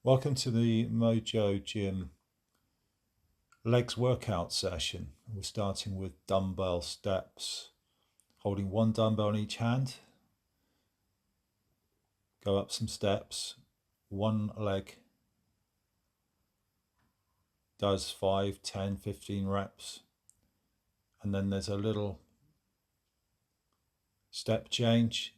Welcome to the Mojo Gym legs workout session. We're starting with dumbbell steps, holding one dumbbell in each hand. Go up some steps, one leg does 5, 10, 15 reps. And then there's a little step change.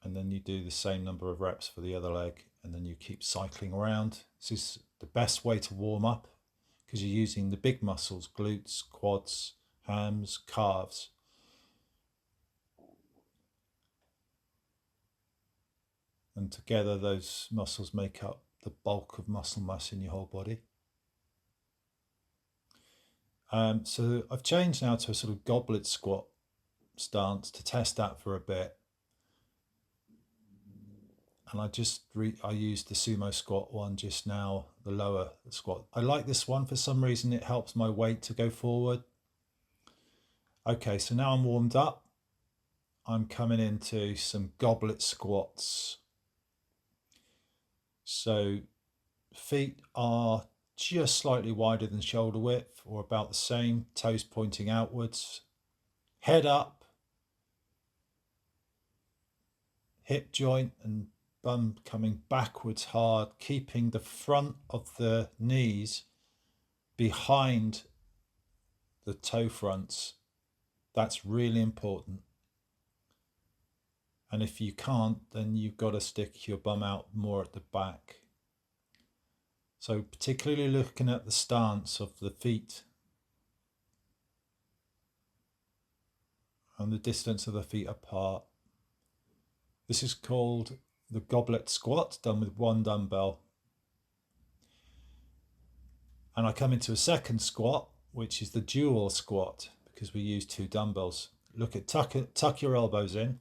And then you do the same number of reps for the other leg. And then you keep cycling around. This is the best way to warm up because you're using the big muscles, glutes, quads, hams, calves. And together those muscles make up the bulk of muscle mass in your whole body. So I've changed now to a sort of goblet squat stance to test that for a bit. And I used the sumo squat one just now, the lower squat. I like this one for some reason. It helps my weight to go forward. Okay, so now I'm warmed up. I'm coming into some goblet squats. So feet are just slightly wider than shoulder width or about the same, toes pointing outwards, head up, hip joint and bum coming backwards hard, keeping the front of the knees behind the toe fronts. That's really important. And if you can't, then you've got to stick your bum out more at the back. So particularly looking at the stance of the feet and the distance of the feet apart. This is called the goblet squat, done with one dumbbell. And I come into a second squat, which is the dual squat, because we use two dumbbells. Look at tuck your elbows in.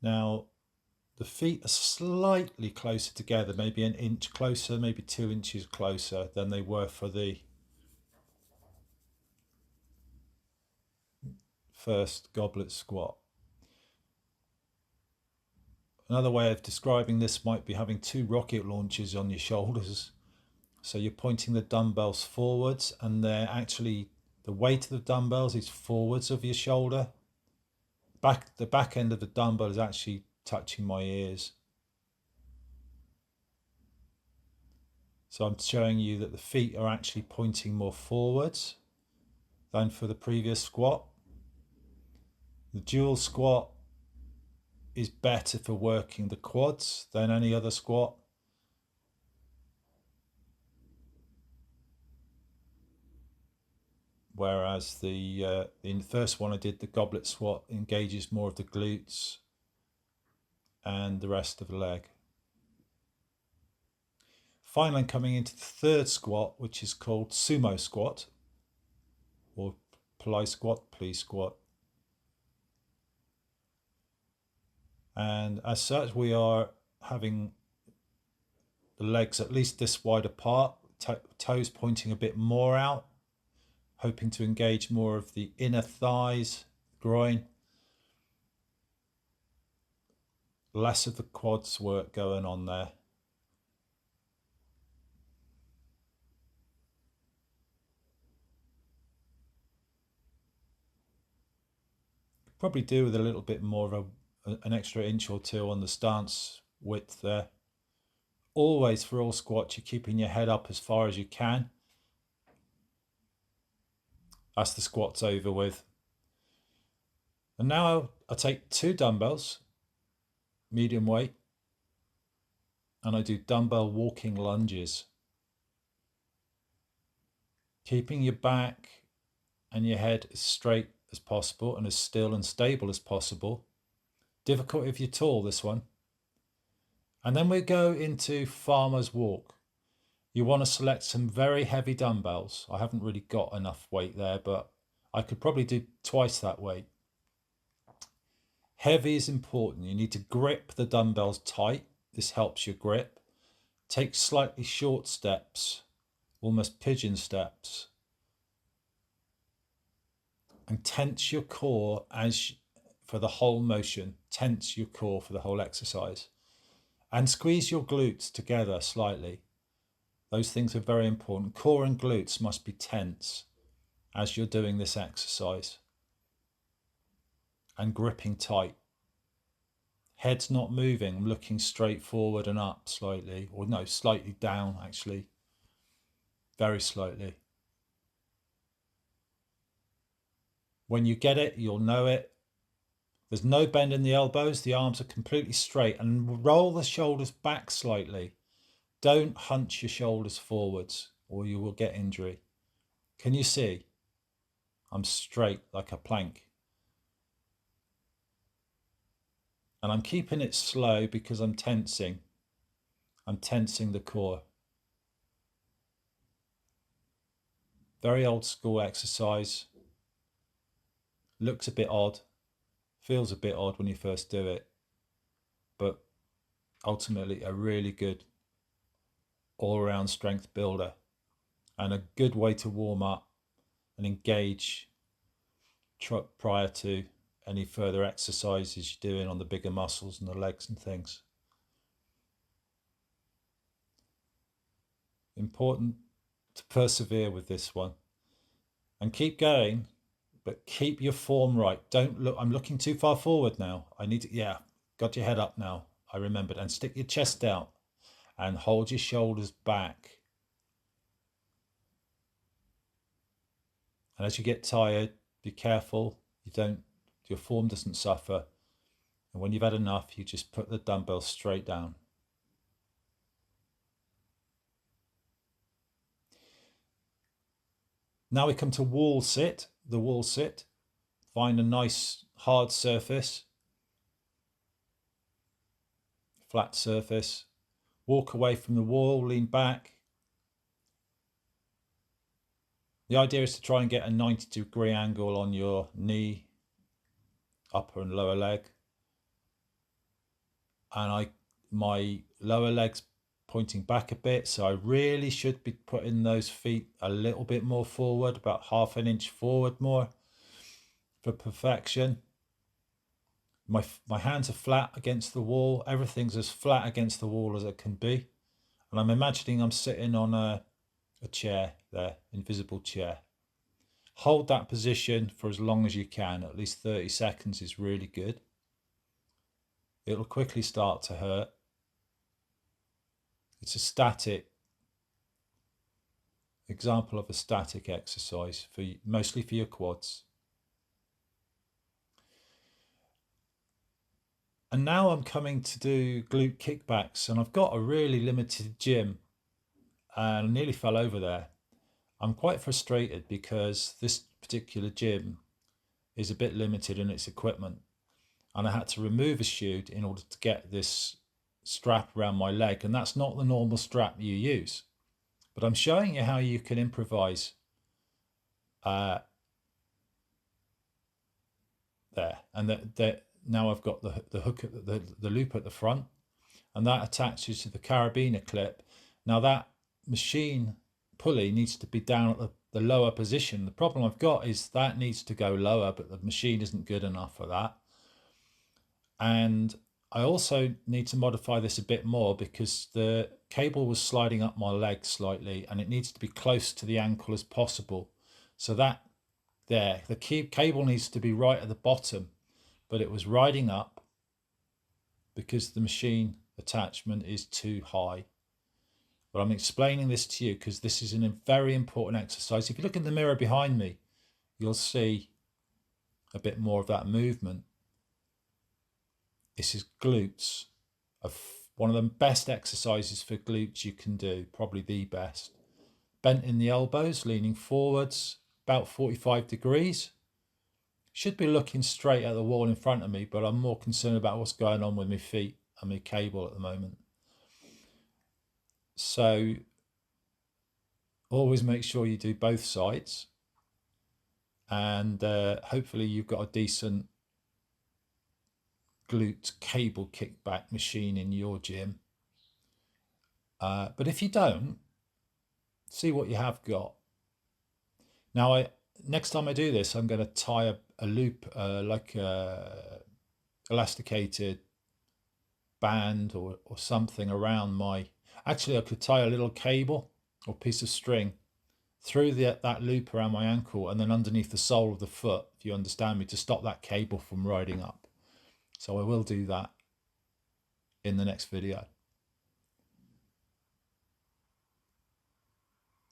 Now, the feet are slightly closer together, maybe an inch closer, maybe 2 inches closer than they were for the first goblet squat. Another way of describing this might be having two rocket launchers on your shoulders. So you're pointing the dumbbells forwards and they're actually, the weight of the dumbbells is forwards of your shoulder. The back end of the dumbbell is actually touching my ears. So I'm showing you that the feet are actually pointing more forwards than for the previous squat. The dual squat is better for working the quads than any other squat. Whereas in the first one I did, the goblet squat engages more of the glutes and the rest of the leg. Finally, I'm coming into the third squat, which is called sumo squat or plie squat, plie squat. And as such, we are having the legs at least this wide apart, toes pointing a bit more out, hoping to engage more of the inner thighs, groin. Less of the quads work going on there. Probably do with a little bit more of an extra inch or two on the stance width there. Always for all squats, you're keeping your head up as far as you can. That's the squats over with. And now I take two dumbbells, medium weight, and I do dumbbell walking lunges. Keeping your back and your head as straight as possible and as still and stable as possible. Difficult if you're tall, this one. And then we go into farmer's walk. You want to select some very heavy dumbbells. I haven't really got enough weight there, but I could probably do twice that weight. Heavy is important. You need to grip the dumbbells tight. This helps your grip. Take slightly short steps, almost pigeon steps. And tense your core for the whole motion. Tense your core for the whole exercise. And squeeze your glutes together slightly. Those things are very important. Core and glutes must be tense as you're doing this exercise. And gripping tight. Head's not moving, I'm looking straight forward and up slightly. Or no, slightly down actually. Very slightly. When you get it, you'll know it. There's no bend in the elbows. The arms are completely straight. And roll the shoulders back slightly. Don't hunch your shoulders forwards or you will get injury. Can you see? I'm straight like a plank. And I'm keeping it slow because I'm tensing. I'm tensing the core. Very old school exercise. Looks a bit odd. Feels a bit odd when you first do it. But ultimately a really good all-around strength builder. And a good way to warm up and engage prior to any further exercises you're doing on the bigger muscles and the legs and things. Important to persevere with this one and keep going, but keep your form right. Don't look, I'm looking too far forward now. I need to, yeah, got your head up now. I remembered. And stick your chest out and hold your shoulders back. And as you get tired, be careful your form doesn't suffer. And when you've had enough, you just put the dumbbell straight down. Now we come to wall sit. The wall sit. Find a nice hard surface. Flat surface. Walk away from the wall, lean back. The idea is to try and get a 90-degree angle on your knee, upper and lower leg. And my lower leg's pointing back a bit, so I really should be putting those feet a little bit more forward, about half an inch forward more for perfection. My hands are flat against the wall. Everything's as flat against the wall as it can be. And I'm imagining I'm sitting on a chair there, invisible chair. Hold that position for as long as you can. At least 30 seconds is really good. It'll quickly start to hurt. It's a static example of a static exercise mostly for your quads. And now I'm coming to do glute kickbacks, and I've got a really limited gym and I nearly fell over there. I'm quite frustrated because this particular gym is a bit limited in its equipment, and I had to remove a shoe in order to get this strap around my leg, and that's not the normal strap you use. But I'm showing you how you can improvise there, and that now I've got the hook, the loop at the front, and that attaches to the carabiner clip. Now that machine pulley needs to be down at the lower position. The problem I've got is that needs to go lower, but the machine isn't good enough for that. And I also need to modify this a bit more because the cable was sliding up my leg slightly, and it needs to be close to the ankle as possible. So that there, the cable needs to be right at the bottom, but it was riding up because the machine attachment is too high. But I'm explaining this to you because this is a very important exercise. If you look in the mirror behind me, you'll see a bit more of that movement. This is glutes, one of the best exercises for glutes you can do, probably the best. Bent in the elbows, leaning forwards, about 45 degrees. Should be looking straight at the wall in front of me, but I'm more concerned about what's going on with my feet and my cable at the moment. So always make sure you do both sides, and hopefully you've got a decent glute cable kickback machine in your gym. But if you don't, see what you have got. Now, next time I do this, I'm going to tie a loop, like a elasticated band or something around my, actually I could tie a little cable or piece of string through that loop around my ankle and then underneath the sole of the foot, if you understand me, to stop that cable from riding up. So I will do that in the next video.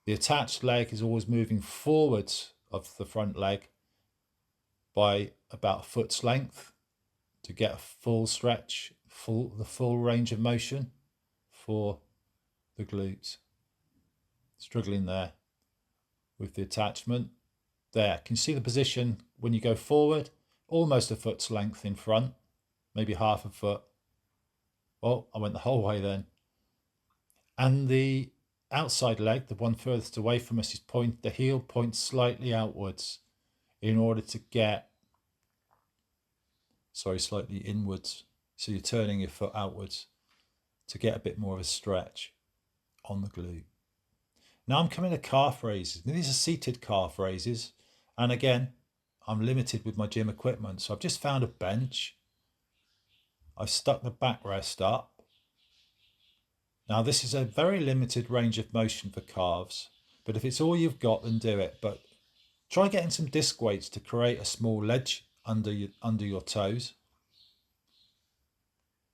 The attached leg is always moving forwards of the front leg by about a foot's length to get a full stretch, the full range of motion for the glutes. Struggling there with the attachment. There, can you see the position when you go forward? Almost a foot's length in front, maybe half a foot. Well, I went the whole way then. And the outside leg, the one furthest away from us, is the heel points slightly outwards in order to get, slightly inwards. So you're turning your foot outwards to get a bit more of a stretch on the glute. Now I'm coming to calf raises. Now, these are seated calf raises. And again, I'm limited with my gym equipment. So I've just found a bench. I've stuck the backrest up. Now this is a very limited range of motion for calves, but if it's all you've got, then do it. But try getting some disc weights to create a small ledge under your toes,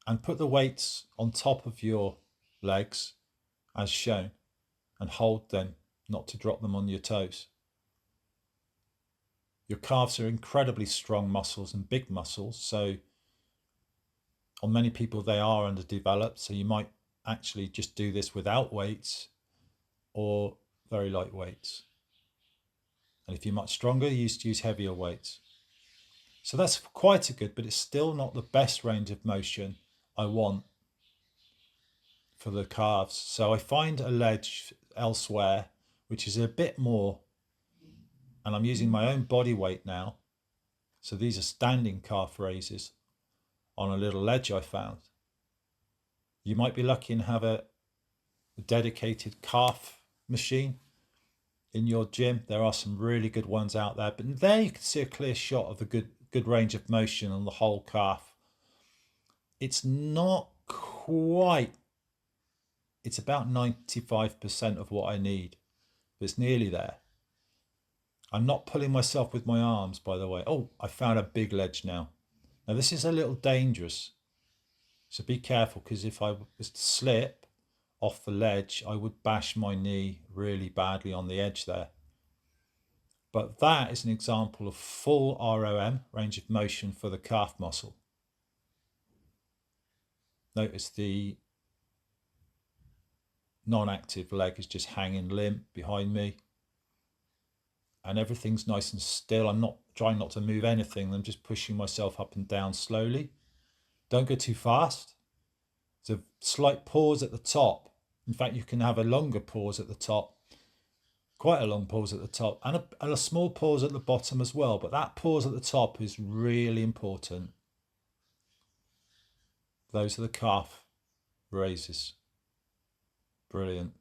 and put the weights on top of your legs as shown and hold them, not to drop them on your toes. Your calves are incredibly strong muscles and big muscles, so on many people they are underdeveloped, so you might actually just do this without weights or very light weights. And if you're much stronger, you use heavier weights. So that's quite a good, but it's still not the best range of motion I want for the calves. So I find a ledge elsewhere, which is a bit more, and I'm using my own body weight now. So these are standing calf raises on a little ledge I found. You might be lucky and have a dedicated calf machine in your gym. There are some really good ones out there, but there you can see a clear shot of a good range of motion on the whole calf. It's not quite, it's about 95% of what I need, but it's nearly there. I'm not pulling myself with my arms, by the way. Oh, I found a big ledge now. Now this is a little dangerous, so be careful, because if I was to slip off the ledge, I would bash my knee really badly on the edge there. But that is an example of full ROM, range of motion, for the calf muscle. Notice the non-active leg is just hanging limp behind me. And everything's nice and still. I'm not trying not to move anything. I'm just pushing myself up and down slowly. Don't go too fast. There's a slight pause at the top. In fact, you can have a longer pause at the top. Quite a long pause at the top, and a small pause at the bottom as well. But that pause at the top is really important. Those are the calf raises. Brilliant.